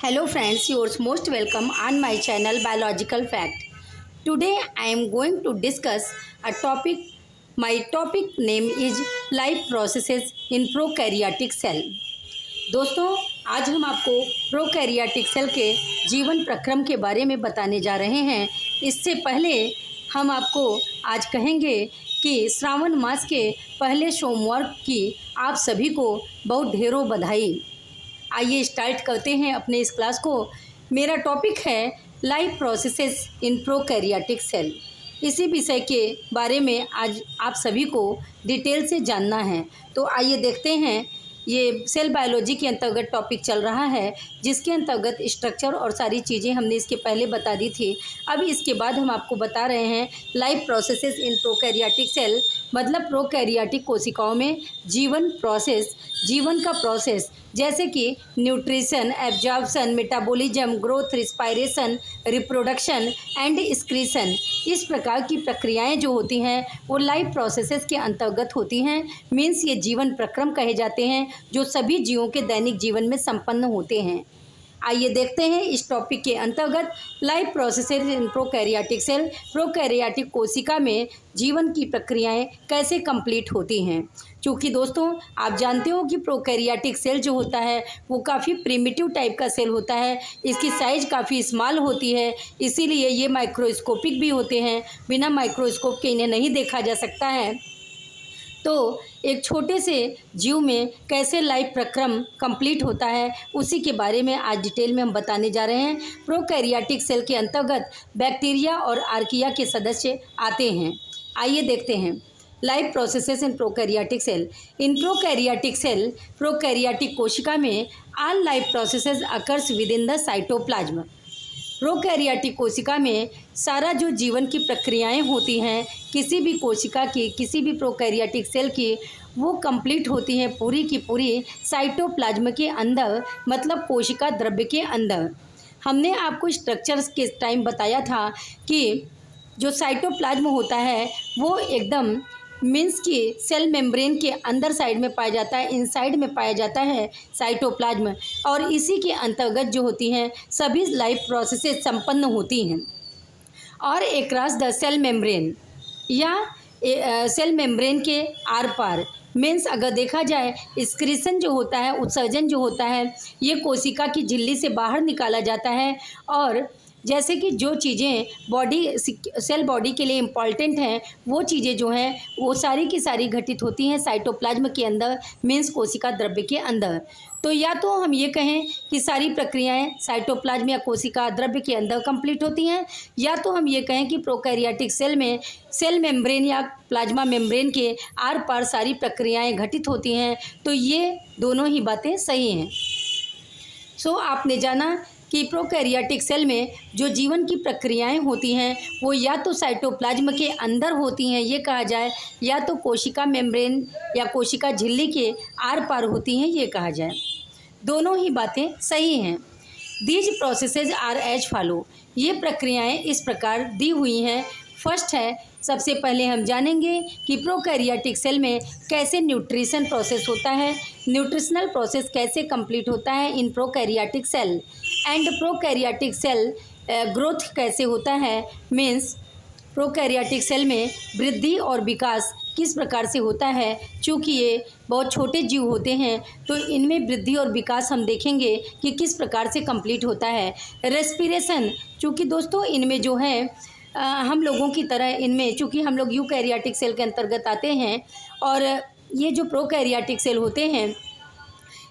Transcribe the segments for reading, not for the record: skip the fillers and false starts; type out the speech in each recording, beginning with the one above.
Hello friends, yours most welcome on my channel Biological Fact. Today I am going to discuss a topic. My topic name is life processes in prokaryotic cell. दोस्तों, आज हम आपको prokaryotic cell के जीवन प्रक्रम के बारे में बताने जा रहे हैं। इससे पहले हम आपको आज कहेंगे कि श्रावण मास के पहले सोमवार की आप सभी को बहुत ढेरों बधाई। आइए स्टार्ट करते हैं अपने इस क्लास को। मेरा टॉपिक है life processes in prokaryotic cell. इसी विषय के बारे में आज आप सभी को डिटेल से जानना है। तो आइए देखते हैं। ये सेल बायोलॉजी के अंतर्गत टॉपिक चल रहा है, जिसके अंतर्गत स्ट्रक्चर और सारी चीज़ें हमने इसके पहले बता दी थी। अब इसके बाद हम आपको बता रहे हैं life processes in prokaryotic cell, मतलब प्रोकैरियोटिक कोशिकाओं में जीवन का प्रोसेस, जैसे कि nutrition, absorption, metabolism, growth, respiration, reproduction and excretion. इस प्रकार की प्रक्रियाएं जो होती हैं वो लाइफ प्रोसेसेस के अंतर्गत होती हैं। मीन्स ये जीवन प्रक्रम कहे जाते हैं जो सभी जीवों के दैनिक जीवन में संपन्न होते हैं। आइए देखते हैं इस टॉपिक के अंतर्गत life processes in prokaryotic cell. Prokaryotic कोशिका में जीवन की प्रक्रियाएं कैसे कंप्लीट होती हैं। क्योंकि दोस्तों आप जानते हो कि प्रोकैरियोटिक सेल जो होता है वो काफ़ी प्रिमिटिव टाइप का सेल होता है। इसकी साइज़ काफ़ी स्मॉल होती है, इसीलिए ये माइक्रोस्कोपिक भी होते हैं। बिना माइक्रोस्कोप के इन्हें नहीं देखा जा सकता है। तो एक छोटे से जीव में कैसे लाइफ प्रक्रम कंप्लीट होता है, उसी के बारे में आज डिटेल में हम बताने जा रहे हैं। प्रोकैरियोटिक सेल के अंतर्गत बैक्टीरिया और आर्किया के सदस्य आते हैं। आइए देखते हैं life processes in prokaryotic cell. In prokaryotic cell, prokaryotic कोशिका में all life processes occurs within the cytoplasm. Prokaryotic कोशिका में सारा जो जीवन की प्रक्रियाएं होती हैं किसी भी कोशिका की, किसी भी प्रोकैरियोटिक सेल की, वो कंप्लीट होती हैं पूरी की पूरी साइटोप्लाज्म के अंदर, मतलब कोशिका द्रव्य के अंदर। हमने आपको स्ट्रक्चर्स के टाइम बताया था कि जो साइटोप्लाज्म होता है वो एकदम मीन्स कि सेल मेम्ब्रेन के अंदर साइड में पाया जाता है, इनसाइड में पाया जाता है साइटोप्लाज्म, और इसी के अंतर्गत जो होती हैं सभी लाइफ प्रोसेसेस संपन्न होती हैं। और अक्रॉस द सेल मेम्ब्रेन या सेल मेम्ब्रेन के आर पार, मीन्स अगर देखा जाए एक्सक्रीशन जो होता है, उत्सर्जन जो होता है, ये कोशिका की झिल्ली से बाहर निकाला जाता है। और जैसे कि जो चीज़ें सेल बॉडी के लिए इम्पॉर्टेंट हैं वो चीज़ें जो हैं वो सारी की सारी घटित होती हैं साइटोप्लाज्म के अंदर, मीन्स कोशिका द्रव्य के अंदर। तो या तो हम ये कहें कि सारी प्रक्रियाएं साइटोप्लाज्म या कोशिका द्रव्य के अंदर कंप्लीट होती हैं, या तो हम ये कहें कि प्रोकैरियोटिक सेल में सेल मेम्ब्रेन या प्लाज्मा मेम्ब्रेन के आर पार सारी प्रक्रियाएं घटित होती हैं। तो ये दोनों ही बातें सही हैं। सो आपने जाना कि प्रोकैरियोटिक सेल में जो जीवन की प्रक्रियाएं होती हैं वो या तो साइटोप्लाज्म के अंदर होती हैं ये कहा जाए, या तो कोशिका मेम्ब्रेन या कोशिका झिल्ली के आर पार होती हैं ये कहा जाए। दोनों ही बातें सही हैं। These processes are as follow. ये प्रक्रियाएं इस प्रकार दी हुई हैं। फर्स्ट है, सबसे पहले हम जानेंगे कि प्रोकैरियोटिक सेल में कैसे न्यूट्रिशन प्रोसेस होता है, न्यूट्रिशनल प्रोसेस कैसे कंप्लीट होता है in prokaryotic cell, and prokaryotic cell growth कैसे होता है। मीन्स प्रोकैरियोटिक सेल में वृद्धि और विकास किस प्रकार से होता है। चूँकि ये बहुत छोटे जीव होते हैं तो इनमें वृद्धि और विकास हम देखेंगे कि किस प्रकार से कंप्लीट होता है। रेस्पिरेशन, चूँकि दोस्तों इनमें जो है हम लोगों की तरह इनमें, चूँकि हम लोग यूकैरियोटिक सेल के अंतर्गत आते हैं, और ये जो प्रोकैरियोटिक सेल होते हैं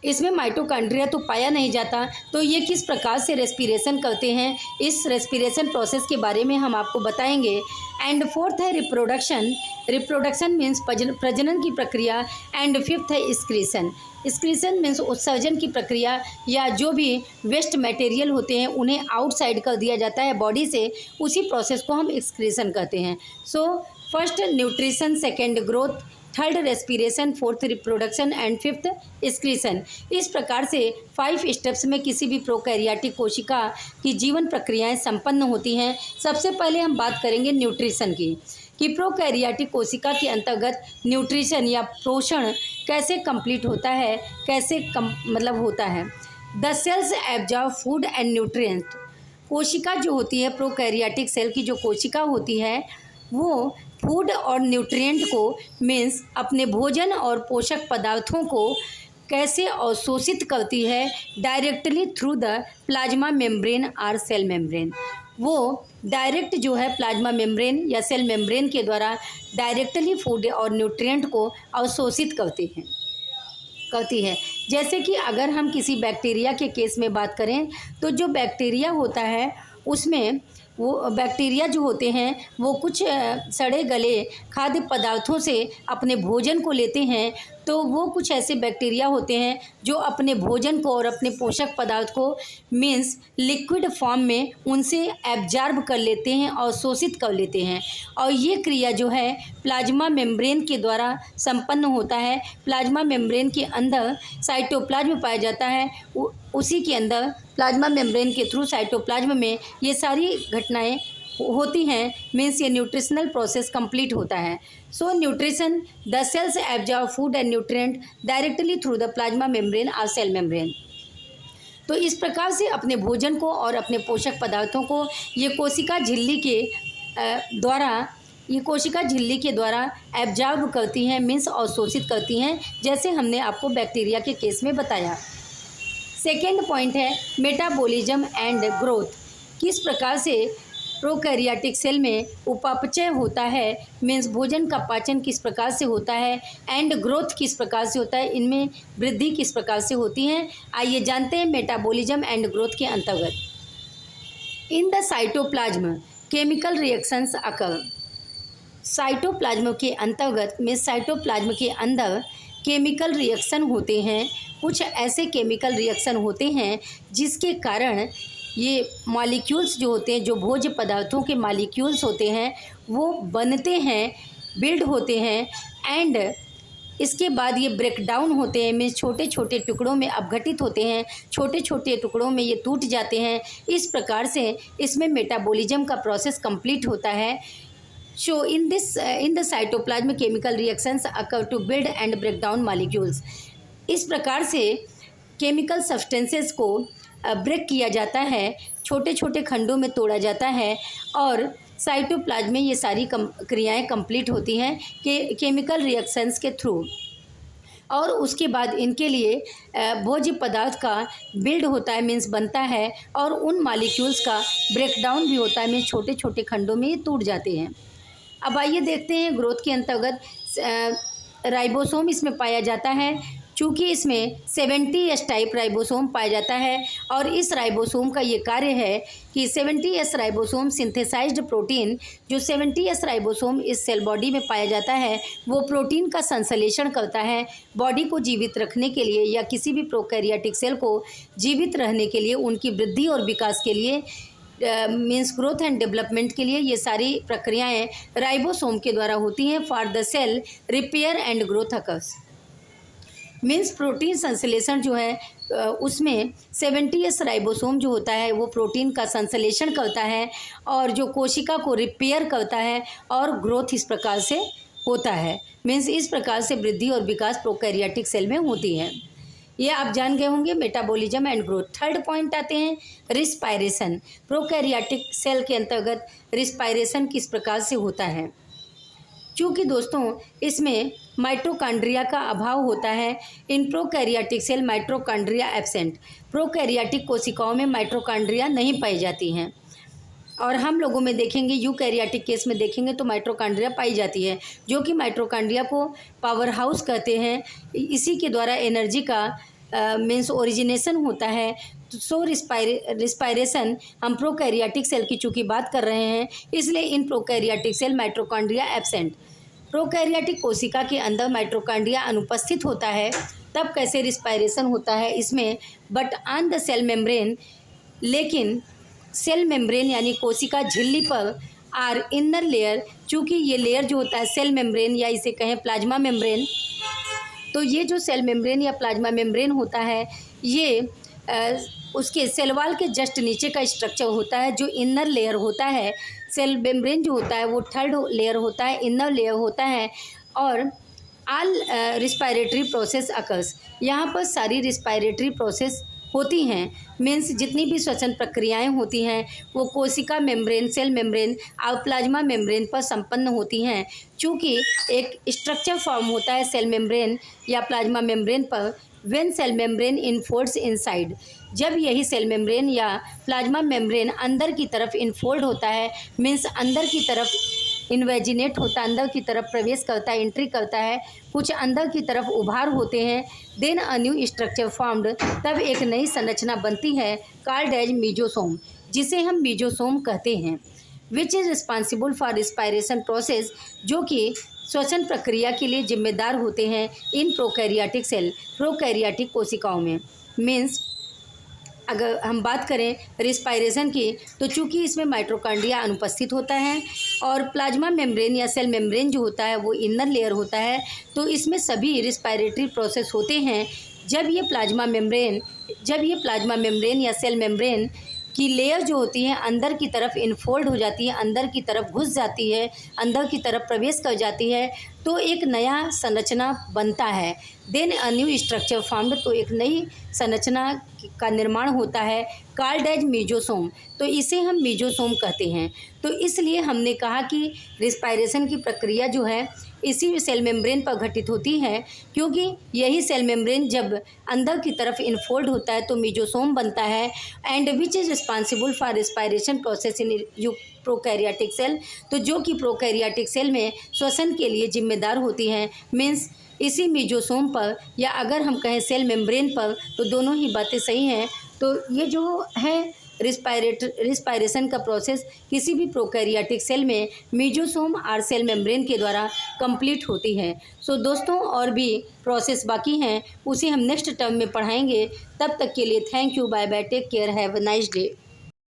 इसमें माइटोकॉन्ड्रिया तो पाया नहीं जाता। तो ये किस प्रकार से रेस्पिरेशन करते हैं, इस रेस्पिरेशन प्रोसेस के बारे में हम आपको बताएंगे। एंड फोर्थ है रिप्रोडक्शन। रिप्रोडक्शन मीन्स प्रजनन की प्रक्रिया। एंड फिफ्थ है एक्सक्रीशन। एक्सक्रीशन मीन्स उत्सर्जन की प्रक्रिया, या जो भी वेस्ट मटेरियल होते हैं उन्हें आउटसाइड कर दिया जाता है बॉडी से, उसी प्रोसेस को हम एक्सक्रीशन कहते हैं। So first nutrition, second growth, third respiration, fourth reproduction and fifth excretion. इस प्रकार से 5 स्टेप्स में किसी भी प्रोकैरियोटिक कोशिका की जीवन प्रक्रियाएं संपन्न होती हैं। सबसे पहले हम बात करेंगे न्यूट्रिशन की, कि प्रोकैरियोटिक कोशिका के अंतर्गत न्यूट्रिशन या पोषण कैसे कंप्लीट होता है, कैसे मतलब होता है। The cells absorb food and nutrient. कोशिका जो होती है, प्रोकैरियोटिक सेल की जो कोशिका होती है, वो फूड और न्यूट्रिएंट को मीन्स अपने भोजन और पोषक पदार्थों को कैसे अवशोषित करती है, directly through the plasma membrane और सेल मेम्ब्रेन। वो डायरेक्ट जो है प्लाज्मा मेम्ब्रेन या सेल मेम्ब्रेन के द्वारा डायरेक्टली फूड और न्यूट्रिएंट को अवशोषित करती है। जैसे कि अगर हम किसी बैक्टीरिया के केस में बात करें तो जो बैक्टीरिया होता है उसमें वो बैक्टीरिया जो होते हैं वो कुछ सड़े गले खाद्य पदार्थों से अपने भोजन को लेते हैं। तो वो कुछ ऐसे बैक्टीरिया होते हैं जो अपने भोजन को और अपने पोषक पदार्थ को मीन्स लिक्विड फॉर्म में उनसे एब्जॉर्ब कर लेते हैं और शोषित कर लेते हैं। और ये क्रिया जो है प्लाज्मा मेम्ब्रेन के द्वारा संपन्न होता है। प्लाज्मा मेम्ब्रेन के अंदर साइटोप्लाज्म पाया जाता है, उसी के अंदर प्लाज्मा मेम्ब्रेन के थ्रू साइटोप्लाज्म में ये सारी घटनाएं होती हैं। मीन्स ये न्यूट्रिशनल प्रोसेस कंप्लीट होता है। So nutrition, the cells absorb food and nutrient directly through the plasma membrane और सेल मेम्ब्रेन। तो इस प्रकार से अपने भोजन को और अपने पोषक पदार्थों को ये कोशिका झिल्ली के द्वारा एब्जॉर्ब करती हैं, मीन्स अवशोषित करती हैं, जैसे हमने आपको बैक्टीरिया के केस में बताया। सेकेंड पॉइंट है मेटाबॉलिज्म एंड ग्रोथ। किस प्रकार से प्रोकैरियोटिक सेल में उपापचय होता है, मीन्स भोजन का पाचन किस प्रकार से होता है, एंड ग्रोथ किस प्रकार से होता है, इनमें वृद्धि किस प्रकार से होती है। आइए जानते हैं मेटाबॉलिज्म एंड ग्रोथ के अंतर्गत। इन the cytoplasm chemical reactions occur. Cytoplasm के अंतर्गत में साइटोप्लाज्म के अंदर केमिकल रिएक्शन होते हैं। कुछ ऐसे केमिकल रिएक्शन होते हैं जिसके कारण ये मॉलिक्यूल्स जो होते हैं, जो भोज्य पदार्थों के मॉलिक्यूल्स होते हैं, वो बनते हैं, बिल्ड होते हैं, एंड इसके बाद ये ब्रेक डाउन होते हैं, मीन्स छोटे छोटे टुकड़ों में अपघटित होते हैं, छोटे छोटे टुकड़ों में ये टूट जाते हैं। इस प्रकार से इसमें मेटाबॉलिज्म का प्रोसेस कंप्लीट होता है। So in the cytoplasm chemical reactions occur to build and break down molecules। इस प्रकार से केमिकल सब्सटेंसेस को ब्रेक किया जाता है, छोटे छोटे खंडों में तोड़ा जाता है और साइटोप्लाज्म में ये सारी क्रियाएं कंप्लीट होती हैं केमिकल रिएक्शंस के थ्रू। और उसके बाद इनके लिए भोज्य पदार्थ का बिल्ड होता है, मीन्स बनता है, और उन मॉलिक्यूल्स का ब्रेक डाउन भी होता है, मीन्स छोटे छोटे खंडों में ये टूट जाते हैं। अब आइए देखते हैं ग्रोथ के अंतर्गत राइबोसोम इसमें पाया जाता है। चूँकि इसमें 70S टाइप राइबोसोम पाया जाता है और इस राइबोसोम का ये कार्य है कि 70S राइबोसोम सिंथेसाइज्ड प्रोटीन, जो 70S राइबोसोम इस सेल बॉडी में पाया जाता है, वो प्रोटीन का संश्लेषण करता है बॉडी को जीवित रखने के लिए या किसी भी प्रोकैरियोटिक सेल को जीवित रहने के लिए, उनकी वृद्धि और विकास के लिए, मीन्स ग्रोथ एंड डेवलपमेंट के लिए ये सारी प्रक्रियाएं राइबोसोम के द्वारा होती हैं। For the cell repair and growth occurs. Means protein संश्लेषण जो है उसमें 70S राइबोसोम जो होता है वो प्रोटीन का संश्लेषण करता है और जो कोशिका को रिपेयर करता है और ग्रोथ इस प्रकार से होता है। मीन्स इस प्रकार से वृद्धि और विकास प्रोकैरियोटिक सेल में होती है। ये आप जान गए होंगे metabolism and growth. Third point आते हैं रिस्पायरेशन। प्रोकैरियोटिक सेल के अंतर्गत रिस्पायरेशन किस प्रकार से होता है। चूँकि दोस्तों इसमें माइटोकॉन्ड्रिया का अभाव होता है, in prokaryotic cell mitochondria absent. Prokaryotic कोशिकाओं में माइटोकॉन्ड्रिया नहीं पाई जाती हैं और हम लोगों में देखेंगे, यूकैरियोटिक केस में देखेंगे तो माइटोकॉन्ड्रिया पाई जाती है, जो कि माइटोकॉन्ड्रिया को पावर हाउस कहते हैं। इसी के द्वारा एनर्जी का मीन्स ओरिजिनेशन होता है। सो रिस्पायरेशन हम प्रोकैरियोटिक सेल की चूँकि बात कर रहे हैं, इसलिए in prokaryotic cell mitochondria absent. Prokaryotic कोशिका के अंदर माइटोकॉन्ड्रिया अनुपस्थित होता है, तब कैसे रिस्पायरेशन होता है इसमें, but on the cell membrane, लेकिन सेल मेम्ब्रेन यानी कोशिका झिल्ली पर आर इनर लेयर, चूँकि ये लेयर जो होता है सेल मेम्ब्रेन या इसे कहें प्लाज्मा मेम्ब्रेन, तो ये जो सेल मेम्ब्रेन या प्लाज्मा मेम्ब्रेन होता है ये उसके सेल वॉल के जस्ट नीचे का स्ट्रक्चर होता है। जो इनर लेयर होता है, सेल मेम्ब्रेन जो होता है वो थर्ड लेयर होता है, इनर लेयर होता है। और ऑल रिस्पायरेटरी प्रोसेस अकर्स, यहाँ पर सारी रिस्पायरेटरी प्रोसेस होती हैं, मीन्स जितनी भी श्वसन प्रक्रियाएं होती हैं वो कोशिका मेम्ब्रेन, सेल मेम्ब्रेन और प्लाज्मा मेम्ब्रेन पर संपन्न होती हैं। चूँकि एक स्ट्रक्चर फॉर्म होता है सेल मेम्ब्रेन या प्लाज्मा मेम्ब्रेन पर, व्हेन सेल मेम्ब्रेन इनफोल्ड्स इनसाइड, जब यही सेल मेम्ब्रेन या प्लाज्मा मेम्ब्रेन अंदर की तरफ इनफोल्ड होता है, मीन्स अंदर की तरफ इन्वेजिनेट होता है, अंदर की तरफ प्रवेश करता है, एंट्री करता है, कुछ अंदर की तरफ उभार होते हैं, then a new structure formed, तब एक नई संरचना बनती है, कॉल्ड एज मीजोसोम, जिसे हम मीजोसोम कहते हैं, विच is responsible for respiration process, जो कि श्वसन प्रक्रिया के लिए जिम्मेदार होते हैं इन प्रोकैरियोटिक सेल, प्रोकैरियोटिक कोशिकाओं में। मीन्स अगर हम बात करें रिस्पायरेशन की, तो चूंकि इसमें माइटोकॉन्ड्रिया अनुपस्थित होता है और प्लाज्मा मेम्ब्रेन या सेल मेम्ब्रेन जो होता है वो इनर लेयर होता है, तो इसमें सभी रिस्पायरेटरी प्रोसेस होते हैं। जब ये प्लाज्मा मेम्ब्रेन या सेल मेम्ब्रेन की लेयर जो होती है अंदर की तरफ इनफोल्ड हो जाती है, अंदर की तरफ घुस जाती है, अंदर की तरफ प्रवेश कर जाती है, तो एक नया संरचना बनता है, then a new structure formed, तो एक नई संरचना का निर्माण होता है, कॉल्ड एज मीजोसोम, तो इसे हम मीजोसोम कहते हैं। तो इसलिए हमने कहा कि रिस्पायरेशन की प्रक्रिया जो है इसी सेल मेम्ब्रेन पर घटित होती है, क्योंकि यही सेल मेम्ब्रेन जब अंदर की तरफ इनफोल्ड होता है तो मीजोसोम बनता है, and which is responsible for respiration process in you prokaryotic cell, तो जो कि प्रोकैरियोटिक सेल में श्वसन के लिए जिम्मेदार होती हैं, मीन्स इसी मीजोसोम पर, या अगर हम कहें सेल मेम्ब्रेन पर, तो दोनों ही बातें सही हैं। तो ये जो है रिस्पायरेशन का प्रोसेस किसी भी प्रोकैरियोटिक सेल में मीजोसोम और सेल मेम्ब्रेन के द्वारा कंप्लीट होती है। सो दोस्तों, और भी प्रोसेस बाकी हैं, उसे हम नेक्स्ट टर्म में पढ़ाएंगे। तब तक के लिए thank you, bye bye, take care, have a nice day.